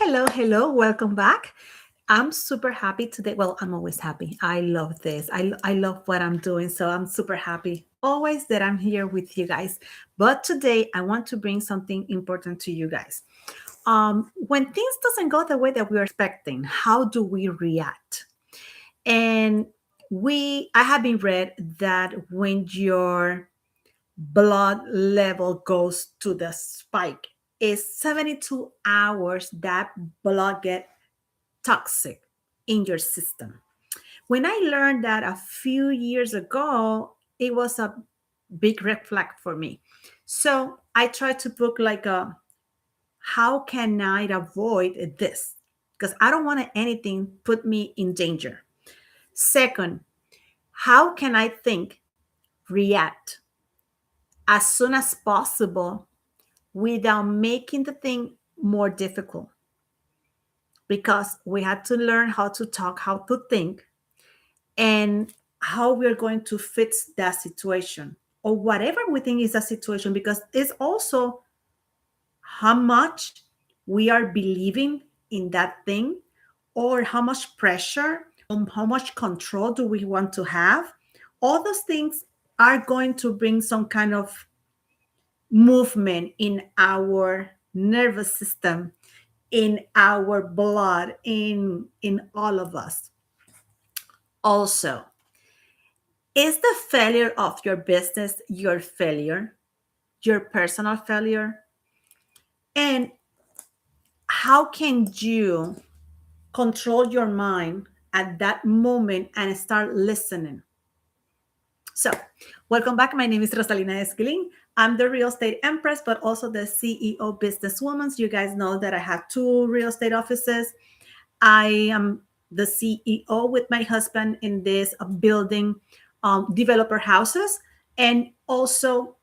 Hello. Welcome back. I'm super happy today. Well, I'm always happy. I love this. I love what I'm doing. So I'm super happy always that I'm here with you guys. But today I want to bring something important to you guys. When things doesn't go the way that we are expecting, how do we react? And I have been read that when your blood level goes to the spike, is 72 hours that blood get toxic in your system. When I learned that a few years ago, it was a big red flag for me. So I tried to book like a how can I avoid this? Because I don't want anything put me in danger. Second, how can I think, react as soon as possible without making the thing more difficult? Because we had to learn how to talk, how to think, and how we're going to fix that situation or whatever we think is a situation, because it's also how much we are believing in that thing, or how much pressure, how much control do we want to have. All those things are going to bring some kind of movement in our nervous system, in our blood, in all of us. Also, is the failure of your business your failure, your personal failure? And how can you control your mind at that moment and start listening? So, welcome back. My name is Rosalina Esquilin. I'm the real estate empress, but also the CEO businesswoman. So you guys know that I have two real estate offices. I am the CEO with my husband in this building developer houses. And also,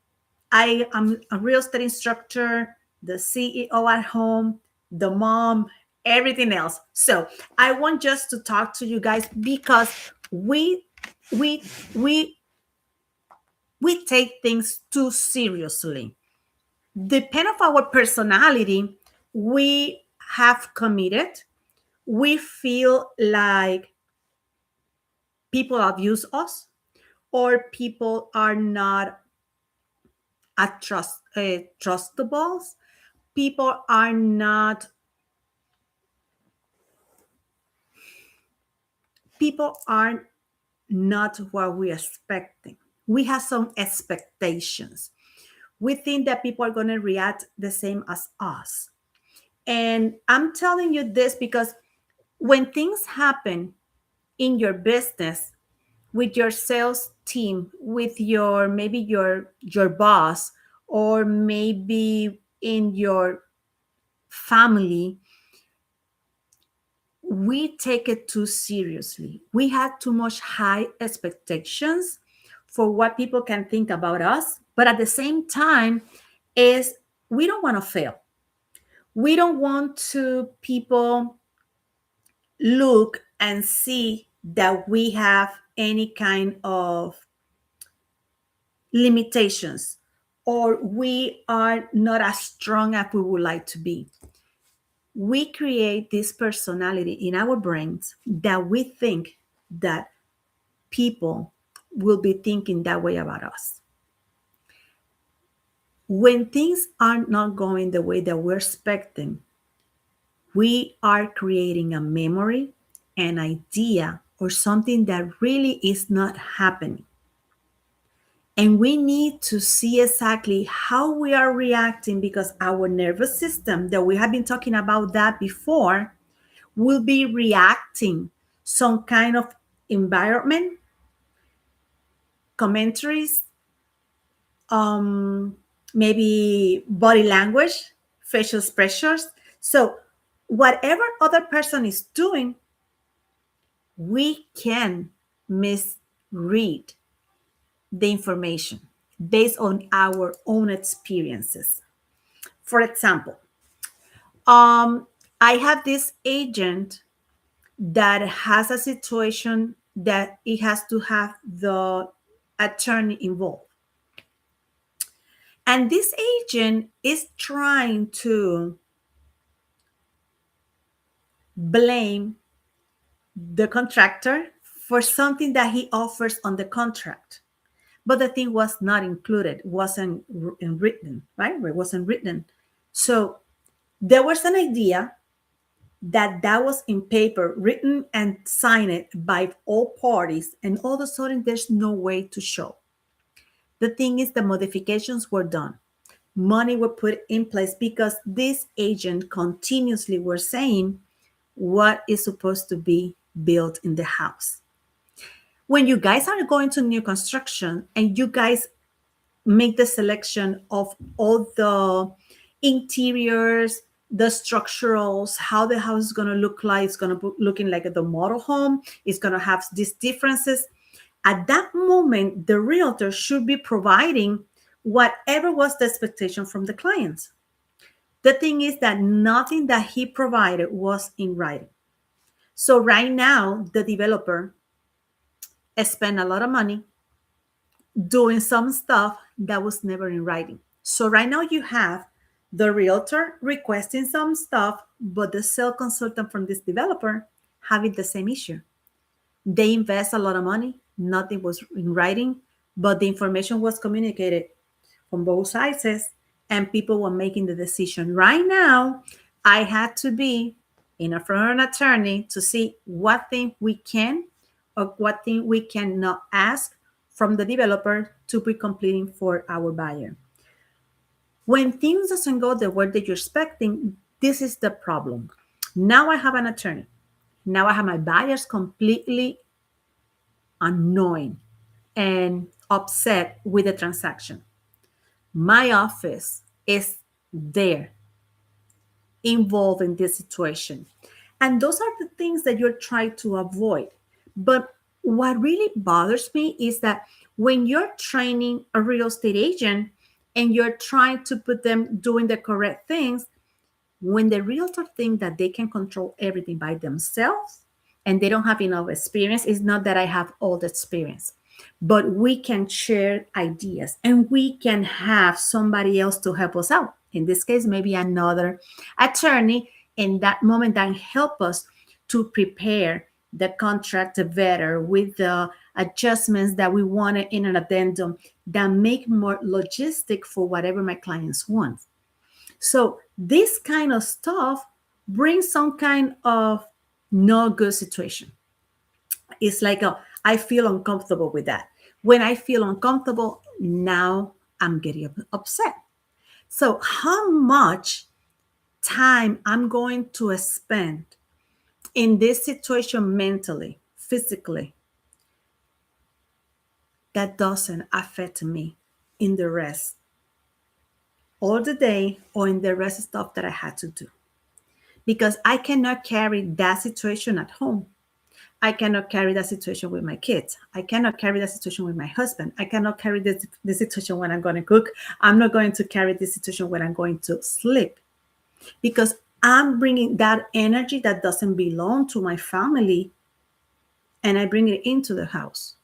I am a real estate instructor, the CEO at home, the mom, everything else. So I want just to talk to you guys because we we we we take things too seriously. Depend of our personality, we have committed. We feel like people abuse us, or people are not trustables. People are not. People are not what we're expecting. We have some expectations. We think that people are going to react the same as us. And I'm telling you this because when things happen in your business, with your sales team, with your maybe your boss, or maybe in your family, we take it too seriously. We had too much high expectations for what people can think about us, but at the same time is we don't want to fail. We don't want to people look and see that we have any kind of limitations, or we are not as strong as we would like to be. We create this personality in our brains that we think that people will be thinking that way about us. When things are not going the way that we're expecting, we are creating a memory, an idea, or something that really is not happening. And we need to see exactly how we are reacting, because our nervous system, that we have been talking about that before, will be reacting some kind of environment, commentaries, um, maybe body language, facial expressions. So whatever other person is doing, we can misread the information based on our own experiences. For example, I have this agent that has a situation that it has to have the attorney involved. And this agent is trying to blame the contractor for something that he offers on the contract. But the thing was not included, wasn't written, right? It wasn't written. So there was an idea that was in paper, written and signed by all parties, and all of a sudden there's no way to show. The thing is, the modifications were done. Money were put in place because this agent continuously were saying what is supposed to be built in the house. When you guys are going to new construction and you guys make the selection of all the interiors, the structurals, how the house is going to look like, it's going to be looking like the model home, it's going to have these differences. At that moment, the realtor should be providing whatever was the expectation from the clients. The thing is that nothing that he provided was in writing. So right now, the developer spent a lot of money doing some stuff that was never in writing. So right now you have the realtor requesting some stuff, but the sale consultant from this developer having the same issue. They invest a lot of money, nothing was in writing, but the information was communicated from both sides, and people were making the decision. Right now, I had to be in front of an attorney to see what thing we can or what thing we cannot ask from the developer to be completing for our buyer. When things doesn't go the way that you're expecting, this is the problem. Now I have an attorney. Now I have my buyers completely annoyed and upset with the transaction. My office is there involved in this situation. And those are the things that you're trying to avoid. But what really bothers me is that when you're training a real estate agent and you're trying to put them doing the correct things, when the realtor think that they can control everything by themselves and they don't have enough experience, it's not that I have all the experience, but we can share ideas and we can have somebody else to help us out. In this case, maybe another attorney in that moment that help us to prepare the contract better with the adjustments that we wanted in an addendum that make more logistic for whatever my clients want. So this kind of stuff brings some kind of no good situation. It's like I feel uncomfortable with that. When I feel uncomfortable, now I'm getting upset. So how much time I'm going to spend in this situation mentally, physically, that doesn't affect me in the rest all the day or in the rest of stuff that I had to do. Because I cannot carry that situation at home. I cannot carry that situation with my kids. I cannot carry that situation with my husband. I cannot carry this situation when I'm going to cook. I'm not going to carry this situation when I'm going to sleep because I'm bringing that energy that doesn't belong to my family and I bring it into the house.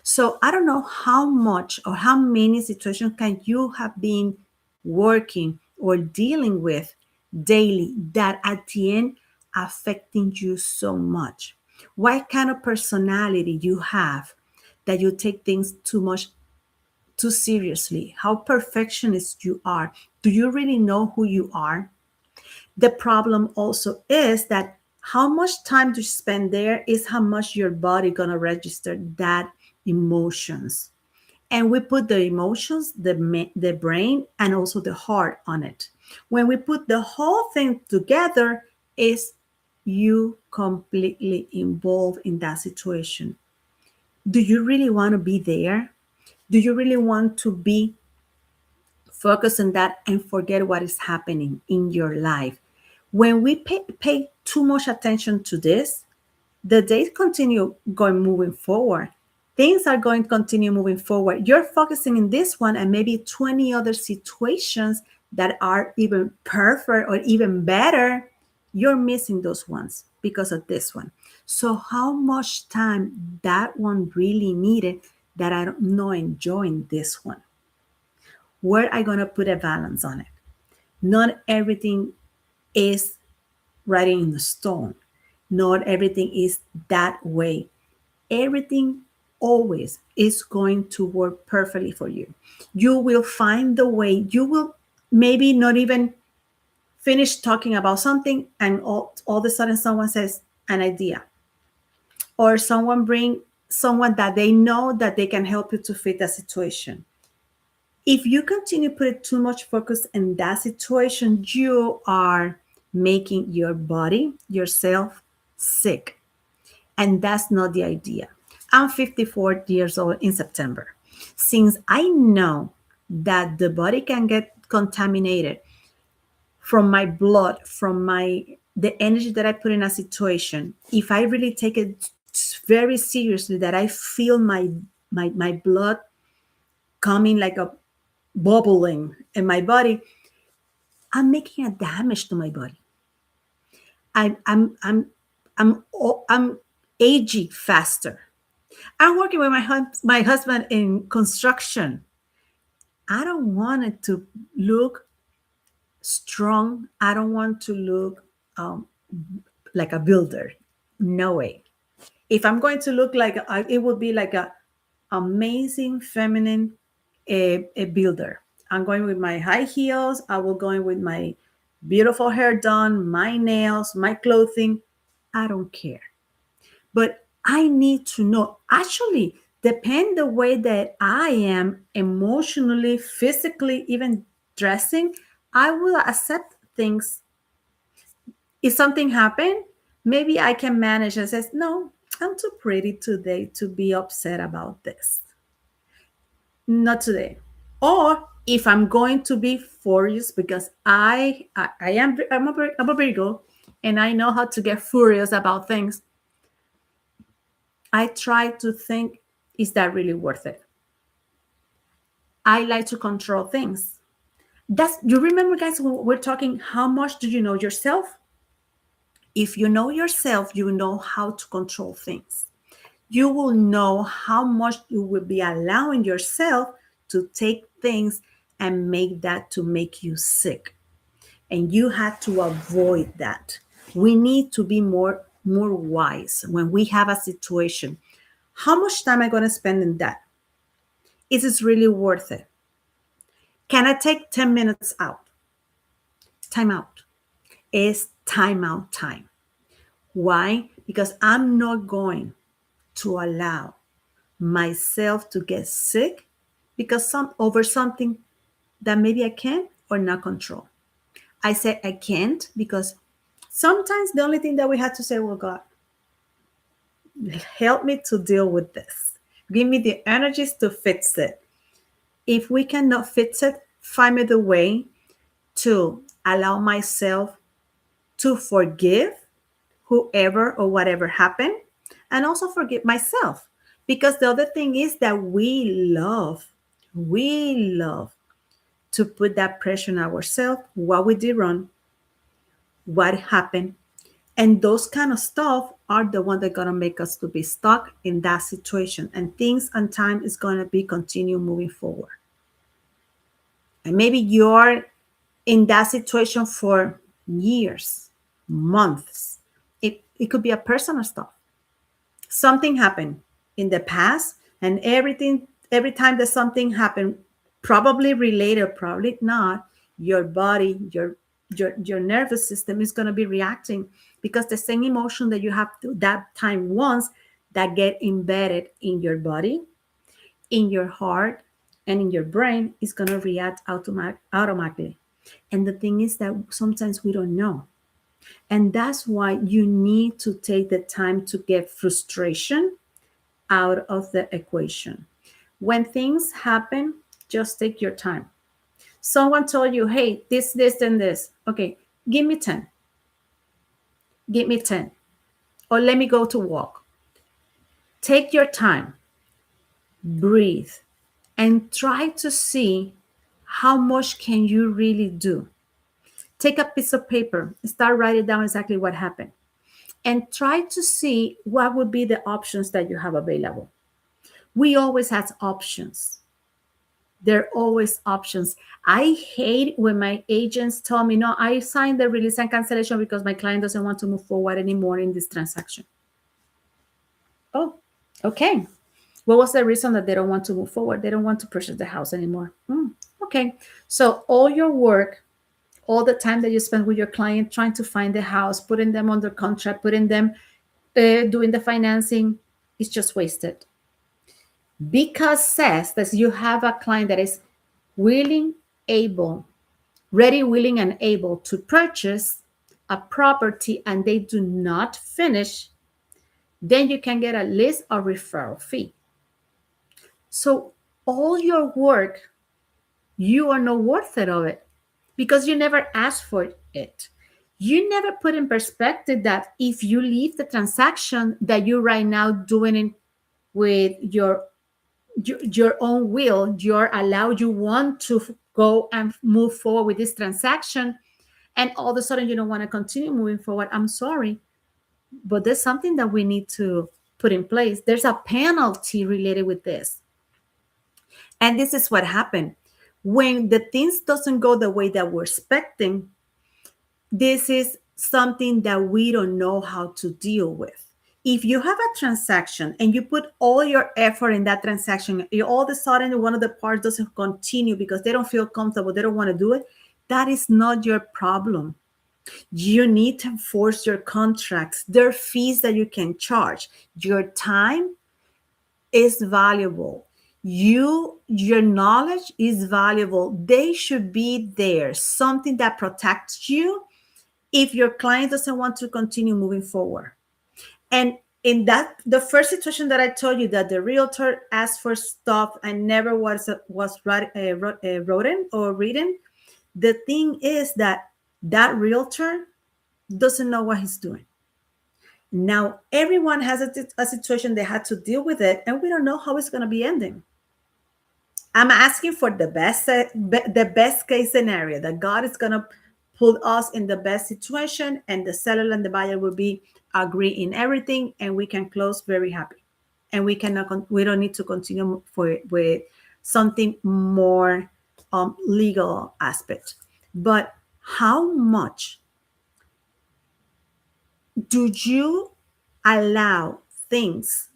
So I don't know how much or how many situations can you have been working or dealing with daily that at the end affecting you so much. What kind of personality you have that you take things too much too seriously? How perfectionist you are? Do you really know who you are? The problem also is that how much time to spend there is how much your body gonna register that emotions. And we put the emotions, the brain, and also the heart on it. When we put the whole thing together, is you completely involved in that situation. Do you really want to be there? Do you really want to be focused on that and forget what is happening in your life? When we pay too much attention to this, the days continue going moving forward. Things are going to continue moving forward. You're focusing in this one and maybe 20 other situations that are even perfect or even better. You're missing those ones because of this one. So how much time that one really needed that I'm not enjoying this one? Where are I going to put a balance on it? Not everything is writing in the stone. Not everything is that way. Everything always is going to work perfectly for you. You will find the way. You will maybe not even finish talking about something, and all of a sudden someone says an idea, or someone bring someone that they know that they can help you to fit the situation. If you continue putting too much focus in that situation, you are making your body, yourself, sick. And that's not the idea. I'm 54 years old in September. Since I know that the body can get contaminated from my blood, from my the energy that I put in a situation, if I really take it very seriously, that I feel my blood coming like a bubbling in my body, I'm making a damage to my body. I'm I'm I'm I'm aging faster. I'm working with my husband in construction. I don't want it to look strong. I don't want to look um, like a builder. No way. If I'm going to look like it would be like a amazing feminine a builder. I'm going with my high heels. I will go in with my beautiful hair done, my nails, my clothing. I don't care. But I need to know, actually, depend the way that I am emotionally, physically, even dressing, I will accept things. If something happened, maybe I can manage and says, no, I'm too pretty today to be upset about this. Not today. Or if I'm going to be furious because I am I'm a Virgo, and I know how to get furious about things, I try to think, is that really worth it? I like to control things. That's, you remember, guys, when we're talking, how much do you know yourself? If you know yourself, you know how to control things. You will know how much you will be allowing yourself to take things and make that to make you sick. And you have to avoid that. We need to be more wise when we have a situation. How much time am I going to spend in that? Is it really worth it? Can I take 10 minutes out? Time out. It's time out time. Why? Because I'm not going to allow myself to get sick because over something that maybe I can or not control. I say I can't because sometimes the only thing that we have to say, well, God, help me to deal with this. Give me the energies to fix it. If we cannot fix it, find me the way to allow myself to forgive whoever or whatever happened, and also forgive myself. Because the other thing is that we love to put that pressure on ourselves, what we did wrong, what happened. And those kind of stuff are the one that gonna make us to be stuck in that situation. And things and time is gonna be continue moving forward. And maybe you're in that situation for years, months. It could be a personal stuff. Something happened in the past, and every time that something happened, probably related, probably not, your body, your nervous system is going to be reacting because the same emotion that you have that time once that get embedded in your body, in your heart, and in your brain is going to react automatically. And the thing is that sometimes we don't know. And that's why you need to take the time to get frustration out of the equation. When things happen, just take your time. Someone told you, hey, this, and this. Okay, give me 10. Give me 10. Or let me go to walk. Take your time, breathe, and try to see how much can you really do. Take a piece of paper, start writing down exactly what happened, and try to see what would be the options that you have available. We always have options. There are always options. I hate when my agents tell me, no, I signed the release and cancellation because my client doesn't want to move forward anymore in this transaction. Oh, okay. What was the reason that they don't want to move forward? They don't want to purchase the house anymore. Okay. So all your work, all the time that you spend with your client trying to find the house, putting them under contract, putting them doing the financing, is just wasted. Because says that you have a client that is willing, able, ready, willing, and able to purchase a property and they do not finish, then you can get at least a referral fee. So all your work, you are not worth it of it because you never asked for it. You never put in perspective that if you leave the transaction that you're right now doing it with your own will, you're allowed, you want to go and move forward with this transaction, and all of a sudden you don't want to continue moving forward. I'm sorry, but there's something that we need to put in place. There's a penalty related with this. And this is what happened. When the things doesn't go the way that we're expecting, this is something that we don't know how to deal with. If you have a transaction and you put all your effort in that transaction, all of a sudden one of the parts doesn't continue because they don't feel comfortable, they don't want to do it, that is not your problem. You need to enforce your contracts. There are fees that you can charge. Your time is valuable. Your knowledge is valuable. They should be there, something that protects you if your client doesn't want to continue moving forward. And in that, the first situation that I told you, that the realtor asked for stuff and never was written or written, the thing is that that realtor doesn't know what he's doing. Now everyone has a situation they had to deal with it, and we don't know how it's going to be ending. I'm asking for the best case scenario, that God is going to put us in the best situation and the seller and the buyer will be agree in everything and we can close very happy. And we don't need to continue with something more legal aspect. But how much do you allow things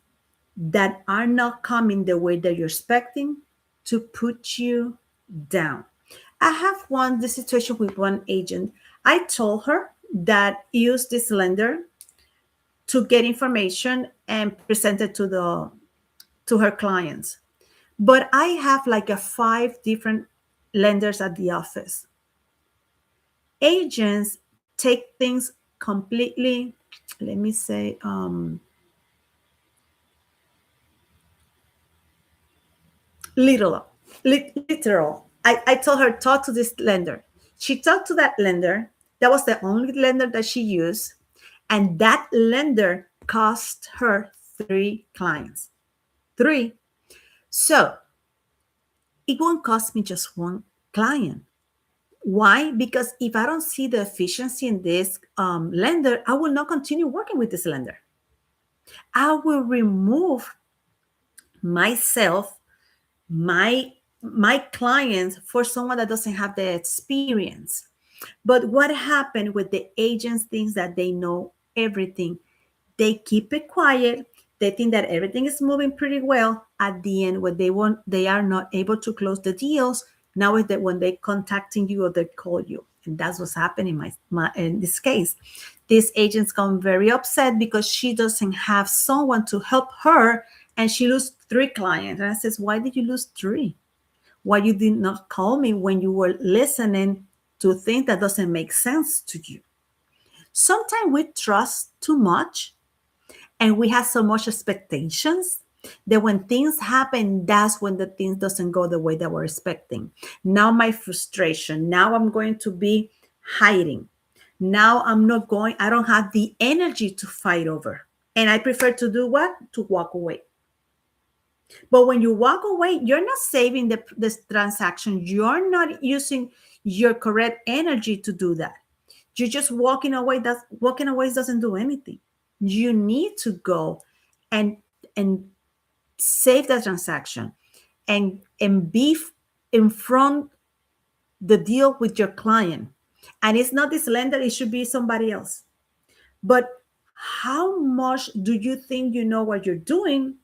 that are not coming the way that you're expecting to put you down? I have this situation with one agent. I told her that use this lender to get information and present it to her clients. But I have like a 5 different lenders at the office. Agents take things completely, let me say, literal. I told her, talk to this lender. She talked to that lender. That was the only lender that she used. And that lender cost her 3 clients. 3. So it won't cost me just 1 client. Why? Because if I don't see the efficiency in this lender, I will not continue working with this lender. I will remove myself, my clients, for someone that doesn't have the experience. But what happened with the agents thinks that they know everything. They keep it quiet. They think that everything is moving pretty well. At the end, when they are not able to close the deals. Now is that when they contacting you or they call you, and that's what's happening in this case. This agent's gone very upset because she doesn't have someone to help her, and she lose 3 clients. And I says, why did you lose 3? Why you did not call me when you were listening to things that doesn't make sense to you? Sometimes we trust too much and we have so much expectations that when things happen, that's when the things doesn't go the way that we're expecting. Now my frustration, now I'm going to be hiding. Now I don't have the energy to fight over. And I prefer to do what? To walk away. But when you walk away, you're not saving this transaction. You're not using your correct energy to do that. You're just walking away. Walking away doesn't do anything. You need to go and save the transaction and be in front the deal with your client. And it's not this lender, it should be somebody else. But how much do you think you know what you're doing,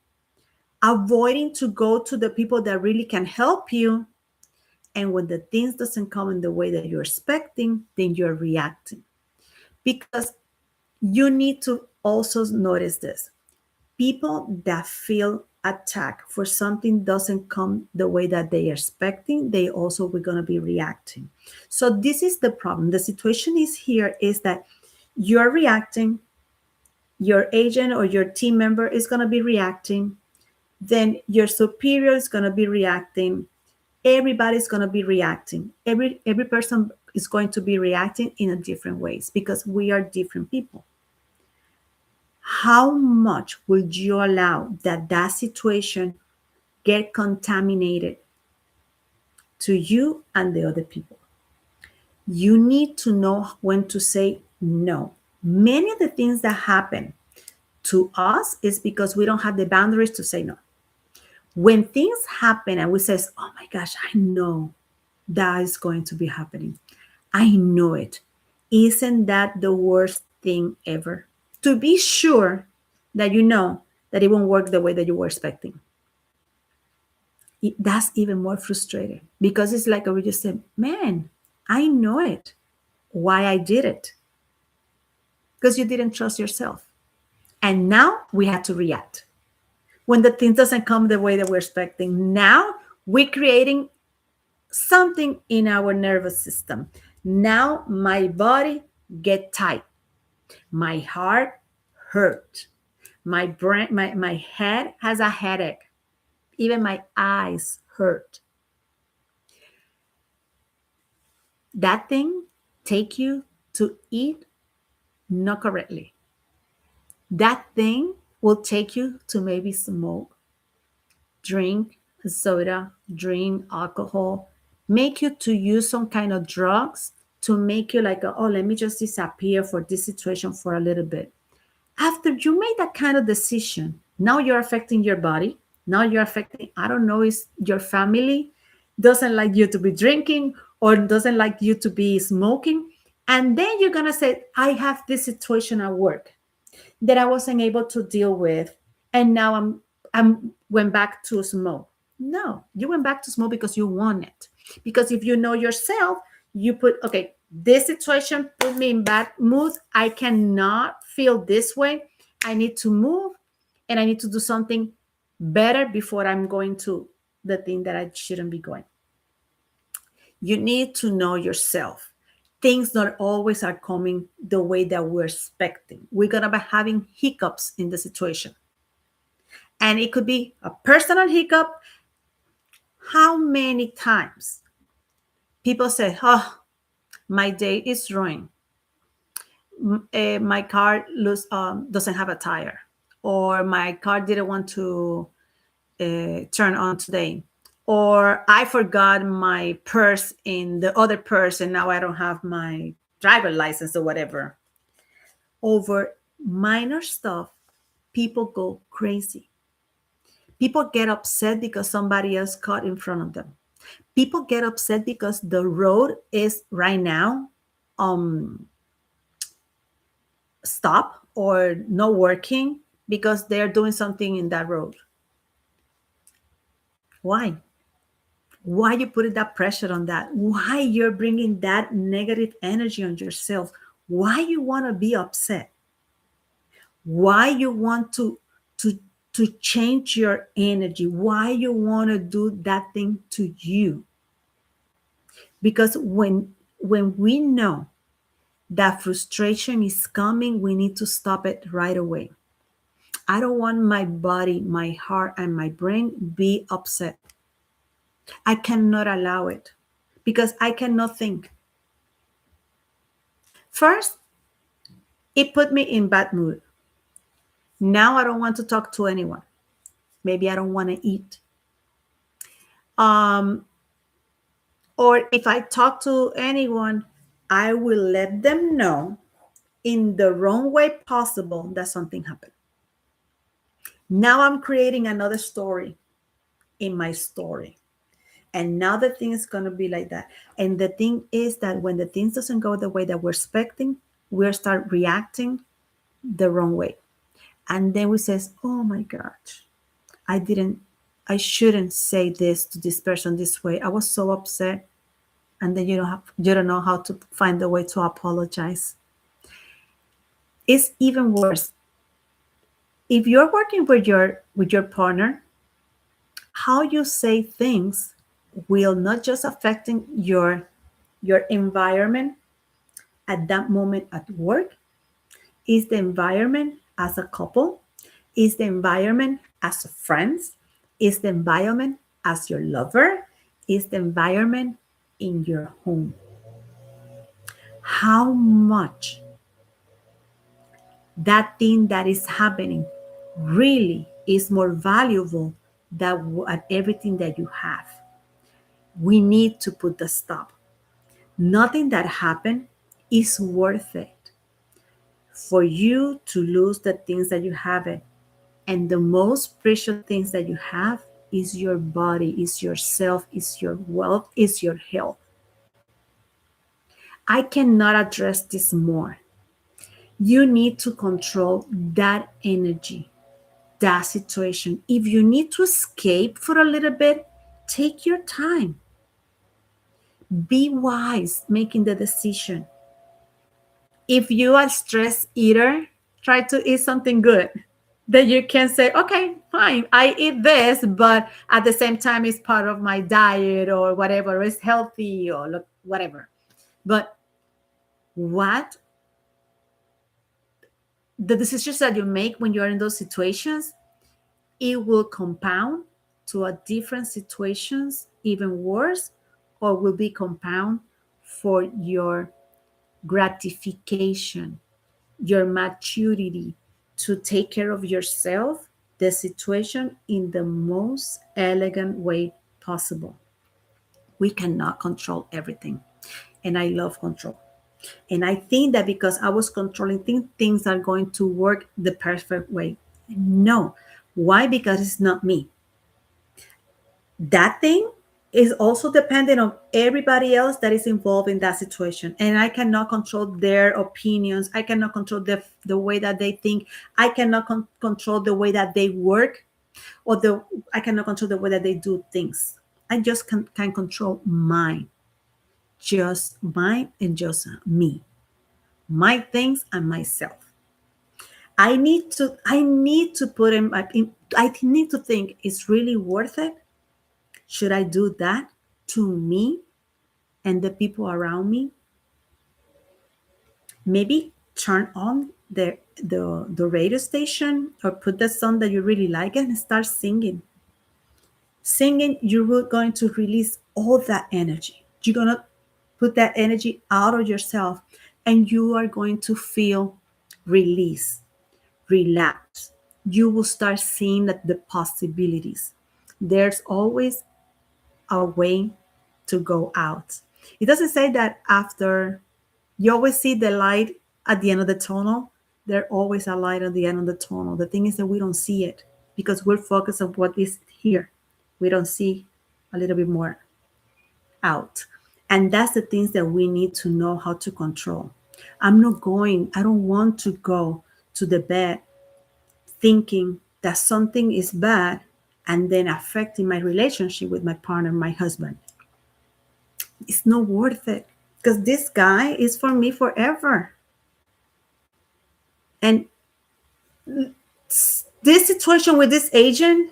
avoiding to go to the people that really can help you? And when the things doesn't come in the way that you're expecting, then you're reacting. Because you need to also notice this. People that feel attacked for something doesn't come the way that they are expecting, they also were going to be reacting. So this is the problem. The situation is here is that you're reacting, your agent or your team member is going to be reacting, then your superior is going to be reacting, everybody's going to be reacting, every person is going to be reacting in a different ways because we are different people. How much would you allow that situation get contaminated to you and the other people? You need to know when to say no. Many of the things that happen to us is because we don't have the boundaries to say no. When things happen and we say, oh my gosh, I know that is going to be happening. I know it. Isn't that the worst thing ever? To be sure that you know that it won't work the way that you were expecting. That's even more frustrating because it's like we just said, man, I know it. Why I did it? Because you didn't trust yourself. And now we had to react. When the thing doesn't come the way that we're expecting, now we're creating something in our nervous system. Now my body get tight. My heart hurt. My brain, my head has a headache. Even my eyes hurt. That thing take you to eat not correctly. That thing will take you to maybe smoke, drink soda, drink alcohol, make you to use some kind of drugs to make you like, oh, let me just disappear for this situation for a little bit. After you made that kind of decision, now you're affecting your body. Now you're affecting, I don't know, is your family doesn't like you to be drinking or doesn't like you to be smoking. And then you're going to say, I have this situation at work that I wasn't able to deal with. And now I'm went back to smoke. No, you went back to smoke because you want it. Because if you know yourself, you put, okay, this situation put me in bad mood. I cannot feel this way. I need to move and I need to do something better before I'm going to the thing that I shouldn't be going. You need to know yourself. Things not always are coming the way that we're expecting. We're going to be having hiccups in the situation. And it could be a personal hiccup. How many times people say, oh, my day is ruined. My car doesn't have a tire. Or my car didn't want to turn on today. Or I forgot my purse in the other purse and now I don't have my driver license or whatever. Over minor stuff, people go crazy. People get upset because somebody else caught in front of them. People get upset because the road is right now stop or not working because they're doing something in that road. Why? Why you putting that pressure on that? Why you're bringing that negative energy on yourself? Why you want to be upset? Why you want to change your energy? Why you want to do that thing to you? Because when we know that frustration is coming, we need to stop it right away. I don't want my body, my heart, and my brain be upset. I cannot allow it because I cannot think. First, it put me in bad mood. Now I don't want to talk to anyone. Maybe I don't want to eat. Or if I talk to anyone, I will let them know in the wrong way possible that something happened. Now I'm creating another story in my story. And now the thing is going to be like that. And the thing is that when the things doesn't go the way that we're expecting, we'll start reacting the wrong way. And then we says, oh my gosh, I didn't, I shouldn't say this to this person this way. I was so upset. And then you don't know how to find a way to apologize. It's even worse. If you're working with your partner, how you say things will not just affecting your environment at that moment at work, is the environment as a couple, is the environment as friends, is the environment as your lover, is the environment in your home. How much that thing that is happening really is more valuable than everything that you have. We need to put the stop. Nothing that happened is worth it for you to lose the things that you have. And the most precious things that you have is your body, is yourself, is your wealth, is your health. I cannot address this more. You need to control that energy, that situation. If you need to escape for a little bit, take your time. Be wise making the decision. If you are a stress eater, try to eat something good that you can say, okay, fine, I eat this, but at the same time, it's part of my diet or whatever, it's healthy or whatever. But what the decisions that you make when you're in those situations, it will compound to a different situations, even worse, or will be compound for your gratification, your maturity to take care of yourself, the situation in the most elegant way possible. We cannot control everything. And I love control. And I think that because I was controlling things, things are going to work the perfect way. No. Why? Because it's not me. That thing is also dependent on everybody else that is involved in that situation, and I cannot control their opinions. I cannot control the way that they think. I cannot control the way that they work, or I cannot control the way that they do things. I just can control mine, just mine, and just me, my things and myself. I need to put I need to think, it's really worth it. Should I do that to me and the people around me? Maybe turn on the radio station or put the song that you really like and start singing. Singing, you're going to release all that energy. You're going to put that energy out of yourself, and you are going to feel release, relax. You will start seeing the possibilities. There's always a way to go out. It doesn't say that after you always see the light at the end of the tunnel. There's always a light at the end of the tunnel. The thing is that we don't see it because we're focused on what is here. We don't see a little bit more out. And that's the things that we need to know how to control. I don't want to go to the bed thinking that something is bad and then affecting my relationship with my partner, my husband. It's not worth it because this guy is for me forever. And this situation with this agent,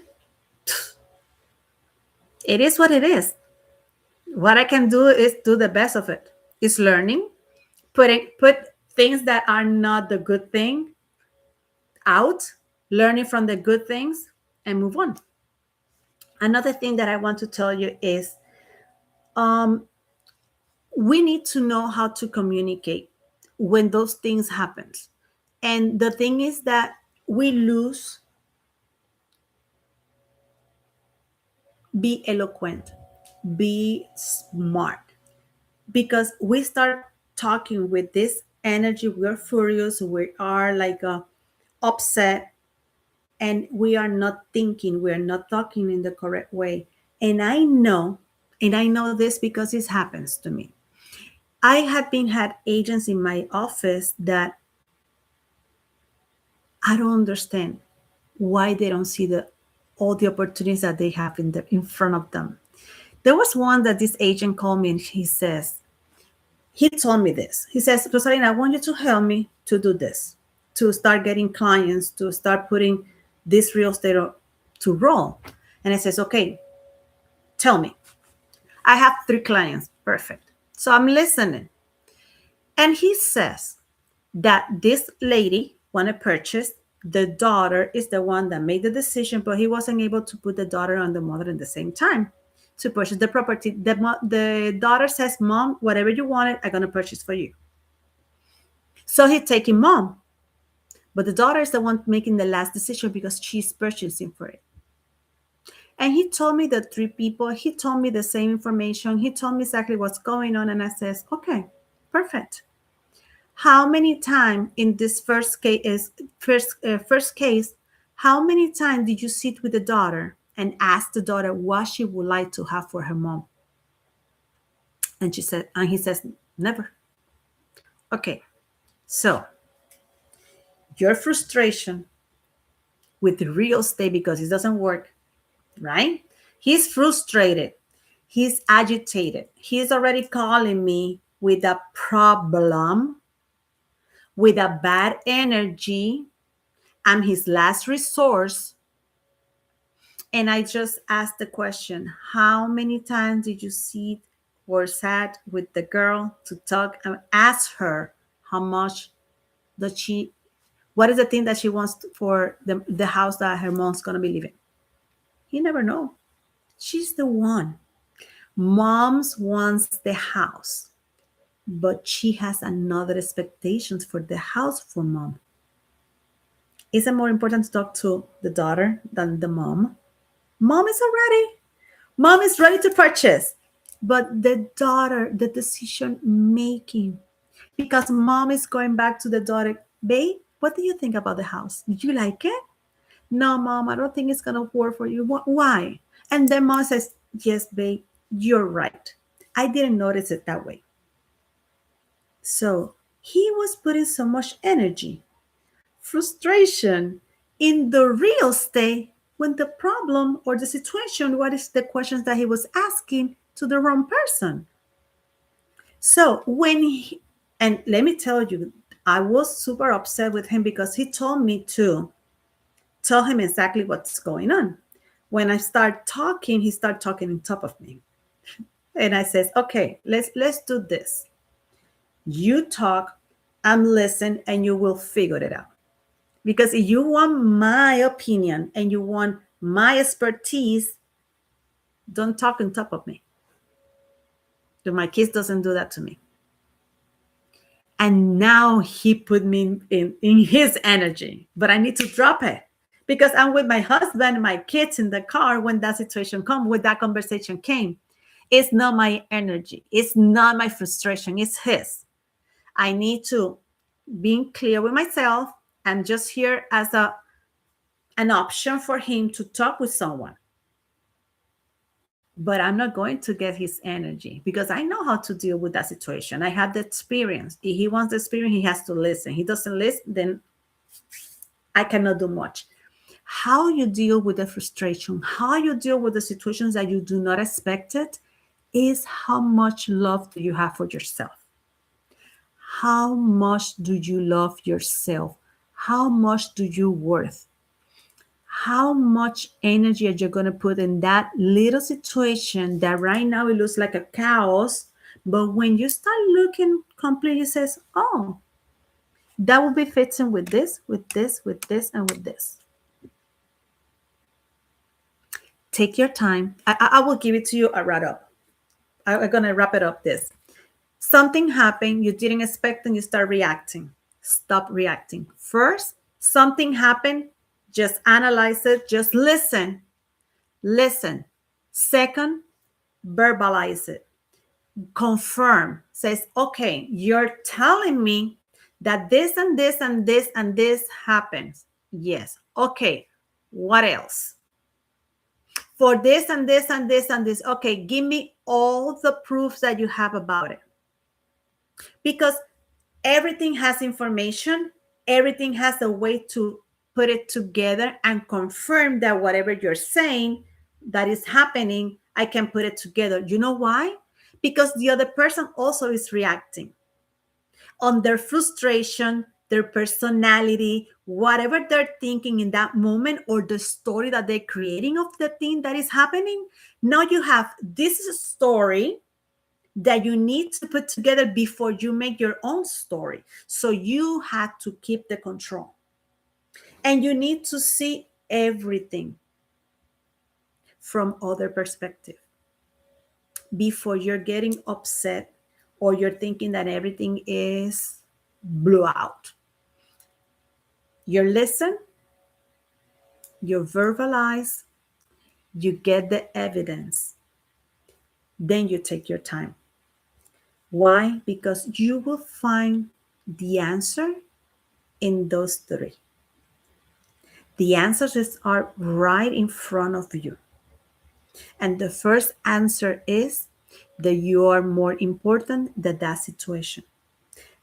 it is what it is. What I can do is do the best of it. It's learning, put things that are not the good thing out, learning from the good things, and move on. Another thing that I want to tell you is um, we need to know how to communicate when those things happen. And the thing is that we lose, be eloquent, be smart, because we start talking with this energy. We're furious, we are like upset, and we are not thinking, we are not talking in the correct way. And I know, And I know this because it happens to me. I have been had agents in my office that I don't understand why they don't see the all the opportunities that they have in front of them. There was one that this agent called me and he told me this. He says, Rosalina, I want you to help me to do this, to start getting clients, to start putting this real estate to roll. And I says, okay, tell me. I have 3 clients. Perfect. So I'm listening. And he says that this lady want to purchase. The daughter is the one that made the decision, but he wasn't able to put the daughter and the mother at the same time to purchase the property. The daughter says, Mom, whatever you wanted, I'm going to purchase for you. So he's taking mom, but the daughter is the one making the last decision because she's purchasing for it. And he told me the 3 people, he told me the same information. He told me exactly what's going on. And I says, okay, perfect. How many times in this first case, how many times did you sit with the daughter and ask the daughter what she would like to have for her mom? And he says, never. Okay. So your frustration with the real estate because it doesn't work, right? He's frustrated. He's agitated. He's already calling me with a problem, with a bad energy. I'm his last resource. And I just asked the question, how many times did you sit or sat with the girl to talk and ask her how much does she, what is the thing that she wants for the house that her mom's going to be living? He never know. She's the one. Mom's wants the house, but she has another expectations for the house for mom. Is it more important to talk to the daughter than the mom? Mom is ready to purchase, but the daughter, the decision making, because mom is going back to the daughter, babe, what do you think about the house? Did you like it? No, mom, I don't think it's going to work for you. Why? And then mom says, yes, babe, you're right. I didn't notice it that way. So he was putting so much energy, frustration in the real estate when the problem or the situation, what is the questions that he was asking to the wrong person. So and let me tell you, I was super upset with him because he told me to tell him exactly what's going on. When I start talking, he started talking on top of me. And I says, okay, let's do this. You talk, I'm listening, and you will figure it out. Because if you want my opinion and you want my expertise, don't talk on top of me. My kids doesn't do that to me. And now he put me in his energy, but I need to drop it because I'm with my husband, my kids in the car when that situation come, when that conversation came. It's not my energy. It's not my frustration. It's his. I need to be clear with myself and just here as an option for him to talk with someone. But I'm not going to get his energy because I know how to deal with that situation. I have the experience. If he wants the experience, he has to listen. He doesn't listen, then I cannot do much. How you deal with the frustration, how you deal with the situations that you do not expect it, is how much love do you have for yourself? How much do you love yourself? How much do you worth? How much energy are you going to put in that little situation that right now it looks like a chaos, but when you start looking completely, says, oh, that will be fitting with this, with this, with this, and with this. Take your time. I will give it to you a wrap up. I'm going to wrap it up this. Something happened, you didn't expect, and you start reacting. Stop reacting. First, something happened, just analyze it, just listen. Listen. Second, verbalize it. Confirm. Says, okay, you're telling me that this and this and this and this happens. Yes. Okay. What else? for this and this and this and this. Okay, give me all the proofs that you have about it. Because everything has information, everything has a way to put it together and confirm that whatever you're saying that is happening, I can put it together. You know why? Because the other person also is reacting on their frustration, their personality, whatever they're thinking in that moment, or the story that they're creating of the thing that is happening. Now you have this story that you need to put together before you make your own story. So you had to keep the control. And you need to see everything from other perspective before you're getting upset or you're thinking that everything is blew out. You listen, you verbalize, you get the evidence, then you take your time. Why? Because you will find the answer in those three. The answers are right in front of you. And the first answer is that you are more important than that situation.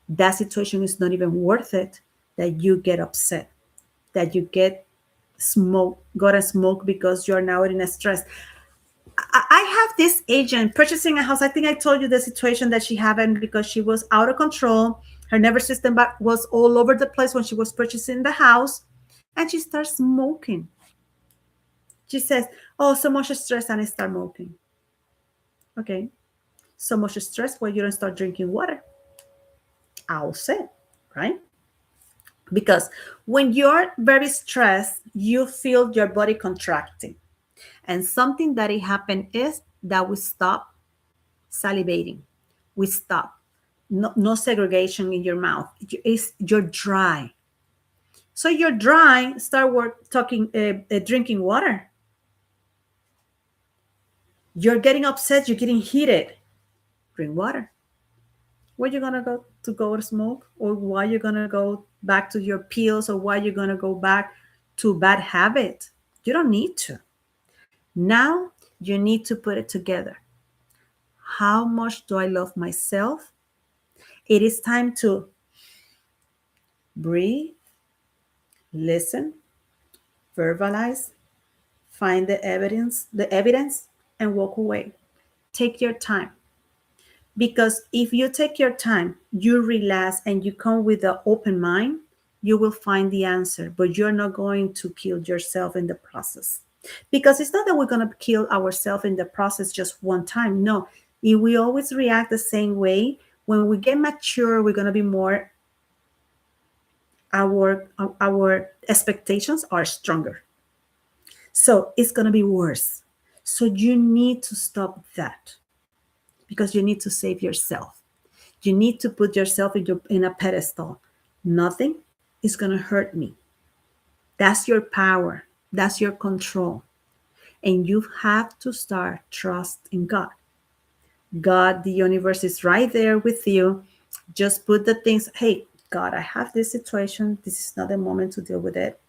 That situation is not even worth it that you get upset, that you get got a smoke because you're now in a stress. I have this agent purchasing a house. I think I told you the situation that she happened because she was out of control. Her nervous system was all over the place when she was purchasing the house, and she starts smoking. She says, "Oh, so much stress," and I start smoking. Okay, so much stress. Why you don't start drinking water? I'll say, right? Because when you're very stressed, you feel your body contracting, and something that it happened is that we stop salivating. We stop. No, no segregation in your mouth. You're dry. So you're dry. Start drinking water. You're getting upset. You're getting heated. Drink water. Where you gonna go to smoke, or why you're gonna go back to your pills, or why you're gonna go back to bad habit? You don't need to. Now you need to put it together. How much do I love myself? It is time to breathe, listen, verbalize, find the evidence, and walk away. Take your time. Because if you take your time, you relax, and you come with an open mind, you will find the answer, but you're not going to kill yourself in the process. Because it's not that we're going to kill ourselves in the process just one time. No, if we always react the same way, when we get mature, we're going to be more, our expectations are stronger. So it's going to be worse. So you need to stop that, because you need to save yourself. You need to put yourself in a pedestal. Nothing is going to hurt me. That's your power. That's your control. And you have to start trust in God. God, the universe is right there with you. Just put the things, hey, God, I have this situation. This is not the moment to deal with it.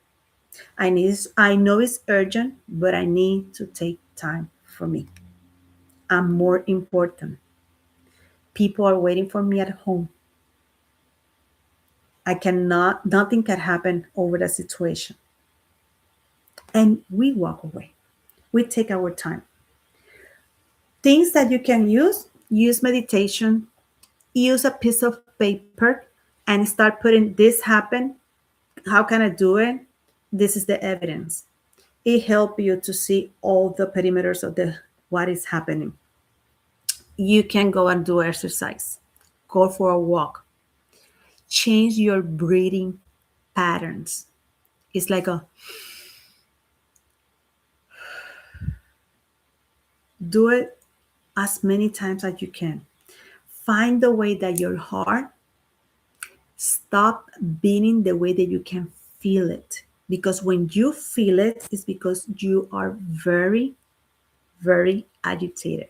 I know it's urgent, but I need to take time for me. I'm more important. People are waiting for me at home. Nothing can happen over the situation. And we walk away. We take our time. Things that you can use meditation, use a piece of paper and start putting this happen. How can I do it? This is the evidence. It helps you to see all the perimeters of the what is happening. You can go and do exercise. Go for a walk. Change your breathing patterns. It's like a do it as many times as you can. Find the way that your heart stop beating the way that you can feel it. Because when you feel it, it's because you are very, very agitated.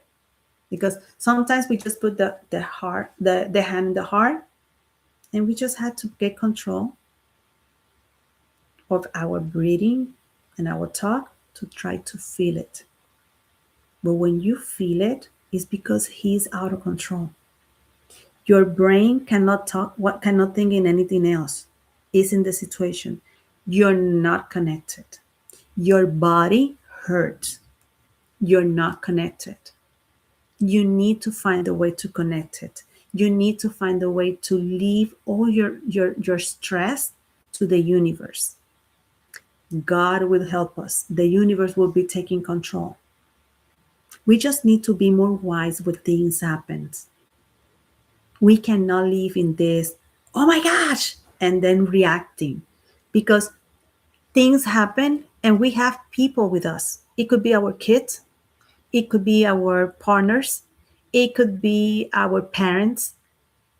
Because sometimes we just put the hand in the heart, and we just had to get control of our breathing and our talk to try to feel it. But when you feel it, it's because he's out of control. Your brain cannot talk, what cannot think in anything else. Is in the situation. You're not connected. Your body hurts. You're not connected. You need to find a way to connect it. You need to find a way to leave all your stress to the universe. God will help us. The universe will be taking control. We just need to be more wise when things happen. We cannot live in this, oh my gosh, and then reacting, because things happen and we have people with us. It could be our kids, it could be our partners, it could be our parents,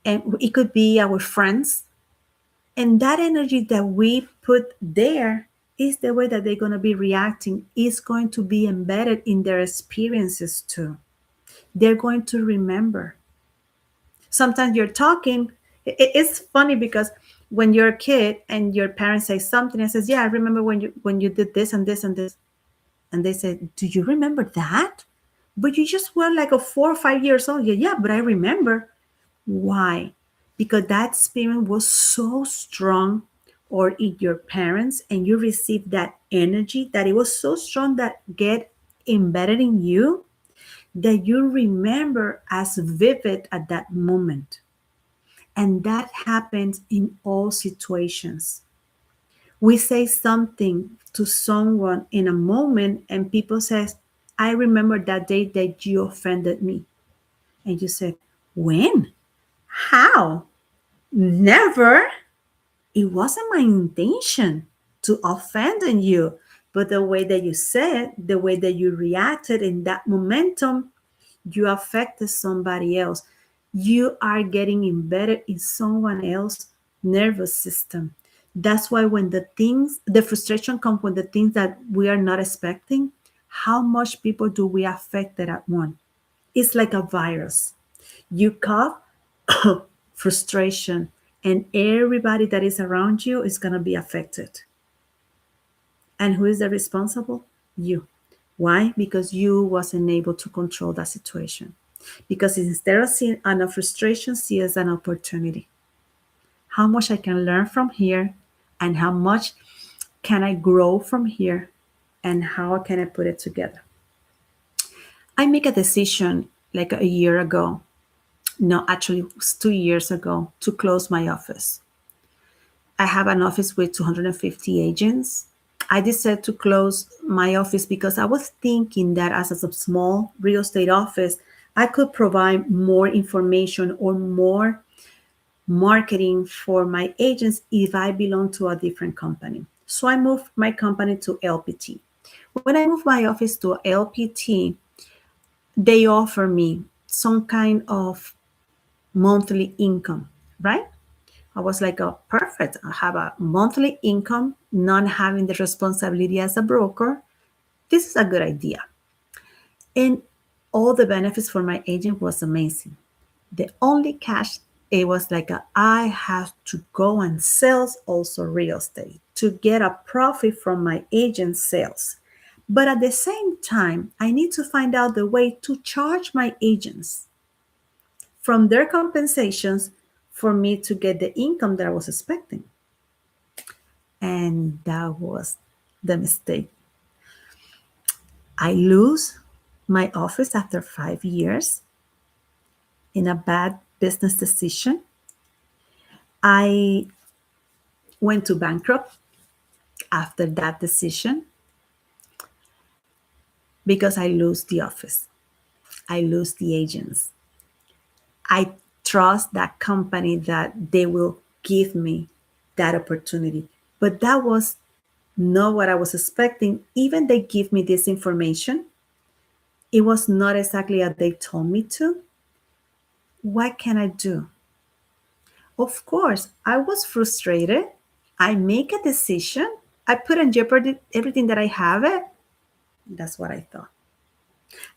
and it could be our friends. And that energy that we put there is the way that they're going to be reacting, is going to be embedded in their experiences too. They're going to remember. Sometimes you're talking, it's funny because when you're a kid and your parents say something and says, yeah, I remember when you did this and this and this. And they say, do you remember that? But you just were like a 4 or 5 years old. Yeah, yeah, but I remember. Why? Because that experience was so strong, or in your parents, and you received that energy that it was so strong that get embedded in you, that you remember as vivid at that moment. And that happens in all situations. We say something to someone in a moment and people says, I remember that day that you offended me. And you said, when? How? Never. It wasn't my intention to offend you. But the way that you said, the way that you reacted in that momentum, you affected somebody else. You are getting embedded in someone else's nervous system. That's why when the frustration comes when the things that we are not expecting, how much people do we affect at once? It's like a virus. You cough, frustration, and everybody that is around you is going to be affected. And who is the responsible? You. Why? Because you wasn't able to control that situation. Because instead of seeing a frustration, see it as an opportunity. How much I can learn from here, and how much can I grow from here, and how can I put it together? I make a decision like a year ago. No, actually, it was 2 years ago to close my office. I have an office with 250 agents. I decided to close my office because I was thinking that as a small real estate office, I could provide more information or more marketing for my agents if I belong to a different company. So I moved my company to LPT. When I moved my office to LPT, they offer me some kind of monthly income, right? I was like, oh, perfect. I have a monthly income, not having the responsibility as a broker. This is a good idea. And all the benefits for my agent was amazing. The only cash, it was like I have to go and sell also real estate to get a profit from my agent sales. But at the same time, I need to find out the way to charge my agents from their compensations for me to get the income that I was expecting. And that was the mistake. I lose my office after 5 years in a bad business decision. I went to bankrupt after that decision because I lose the office. I lose the agents. I trust that company that they will give me that opportunity. But that was not what I was expecting. Even they give me this information, it was not exactly as they told me to. What can I do? Of course, I was frustrated. I make a decision. I put in jeopardy everything that I have it. That's what I thought.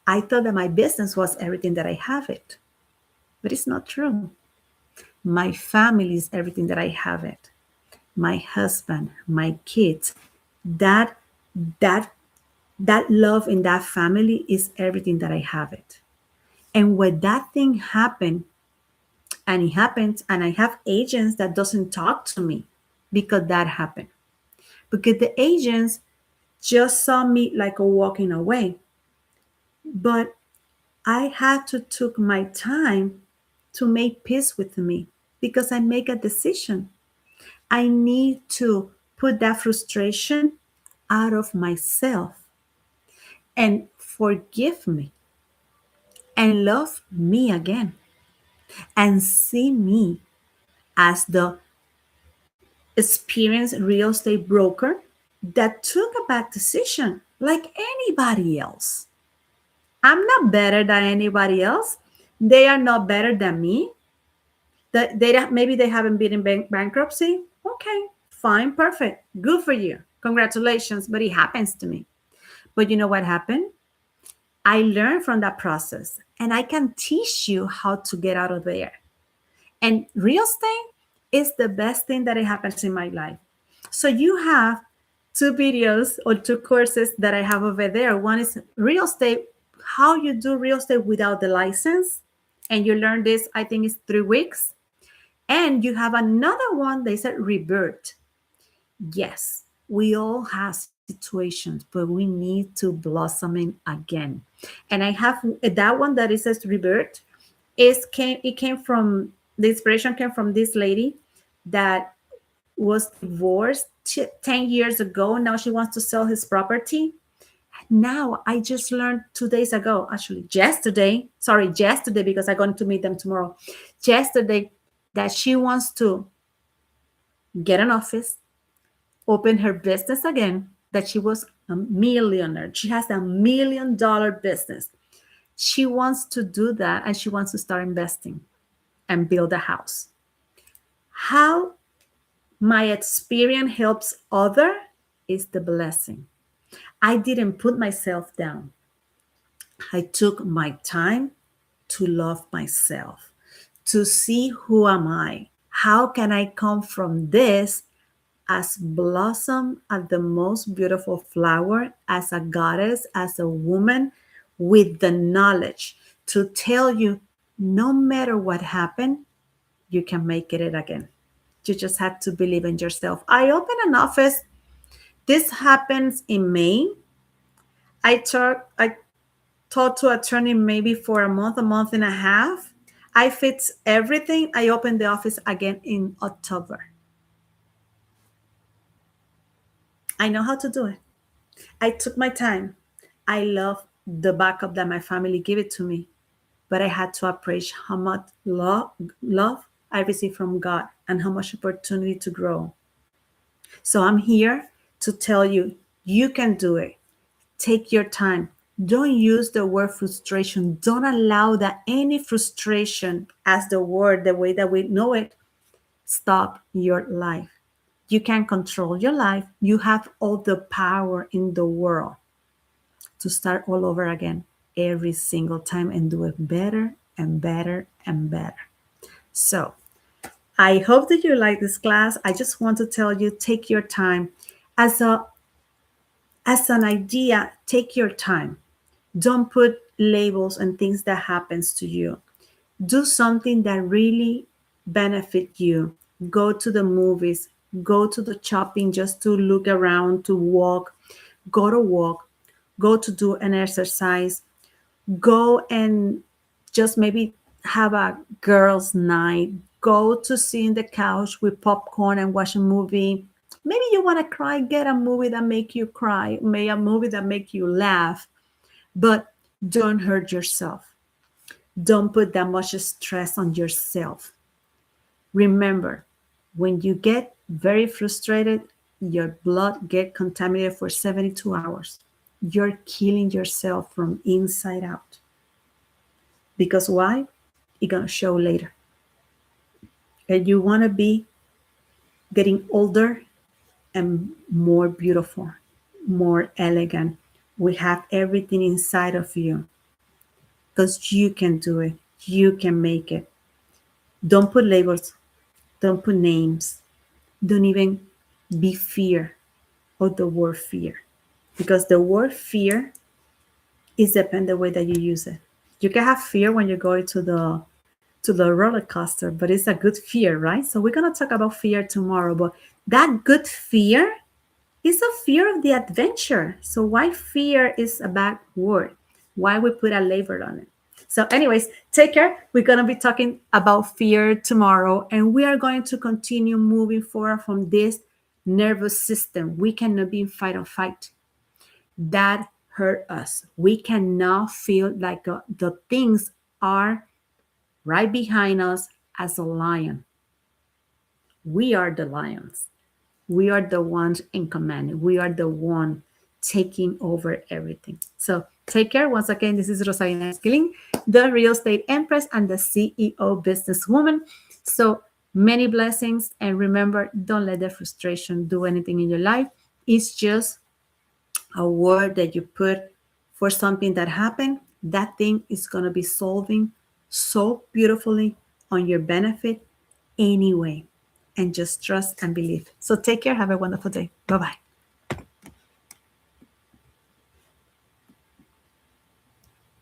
I thought that my business was everything that I have it. But it's not true. My family is everything that I have it. My husband, my kids, that that That love in that family is everything that I have it. And when that thing happened, and it happens, and I have agents that doesn't talk to me because that happened. Because the agents just saw me like a walking away. But I had to took my time to make peace with me because I make a decision. I need to put that frustration out of myself and forgive me and love me again and see me as the experienced real estate broker that took a bad decision like anybody else. I'm not better than anybody else. They are not better than me. That maybe they haven't been in bankruptcy. Okay, fine, perfect, good for you, congratulations. But it happens to me. But you know what happened? I learned from that process, and I can teach you how to get out of there. And real estate is the best thing that it happens in my life. So you have two videos or two courses that I have over there. One is real estate, how you do real estate without the license. And you learn this, I think it's 3 weeks. And you have another one, they said revert. Yes, we all have situations, but we need to blossoming again. And I have that one that it says revert. It came from the inspiration came from this lady that was divorced 10 years ago. Now she wants to sell his property. Now I just learned 2 days ago, actually yesterday, because I'm going to meet them tomorrow. Yesterday, that she wants to get an office, open her business again, that she was a millionaire. She has $1 million business. She wants to do that and she wants to start investing and build a house. How my experience helps other is the blessing. I didn't put myself down. I took my time to love myself, to see who am I? How can I come from this as blossom as the most beautiful flower, as a goddess, as a woman with the knowledge to tell you no matter what happened, you can make it again. You just have to believe in yourself. I opened an office. This happens in May. I talked to attorney maybe for a month and a half. I fix everything. I opened the office again in October. I know how to do it. I took my time. I love the backup that my family gave it to me, but I had to appreciate how much love I received from God and how much opportunity to grow. So I'm here to tell you, you can do it. Take your time. Don't use the word frustration. Don't allow that any frustration as the word, the way that we know it, stop your life. You can control your life. You have all the power in the world to start all over again every single time and do it better and better and better. So I hope that you like this class. I just want to tell you, take your time. As an idea, take your time. Don't put labels and things that happens to you. Do something that really benefit you. Go to the movies, go to the shopping just to look around, to walk, go to walk, go to do an exercise, go and just maybe have a girls' night, go to sit in the couch with popcorn and watch a movie. Maybe you want to cry, get a movie that make you cry, maybe a movie that make you laugh, but don't hurt yourself. Don't put that much stress on yourself. Remember, when you get very frustrated, your blood get contaminated for 72 hours. You're killing yourself from inside out. Because why? It's going to show later. And you want to be getting older and more beautiful, more elegant. We have everything inside of you because you can do it. You can make it. Don't put labels. Don't put names. Don't even be fear of the word fear. because the word fear is depend the way that you use it. You can have fear when you're going to the roller coaster, but it's a good fear, right? So we're gonna talk about fear tomorrow, but that good fear is a fear of the adventure. So why fear is a bad word? Why we put a label on it? So, anyways, take care. We're gonna be talking about fear tomorrow, and we are going to continue moving forward from this nervous system. We cannot be in fight or fight. That hurt us. We cannot feel like the things are right behind us as a lion. We are the lions. We are the ones in command. We are the one taking over everything. So take care. Once again, this is Rosalina Esquilin, the real estate empress and the CEO businesswoman. So many blessings. And remember, don't let the frustration do anything in your life. It's just a word that you put for something that happened. That thing is going to be solving so beautifully on your benefit anyway. And just trust and believe. So take care. Have a wonderful day. Bye bye.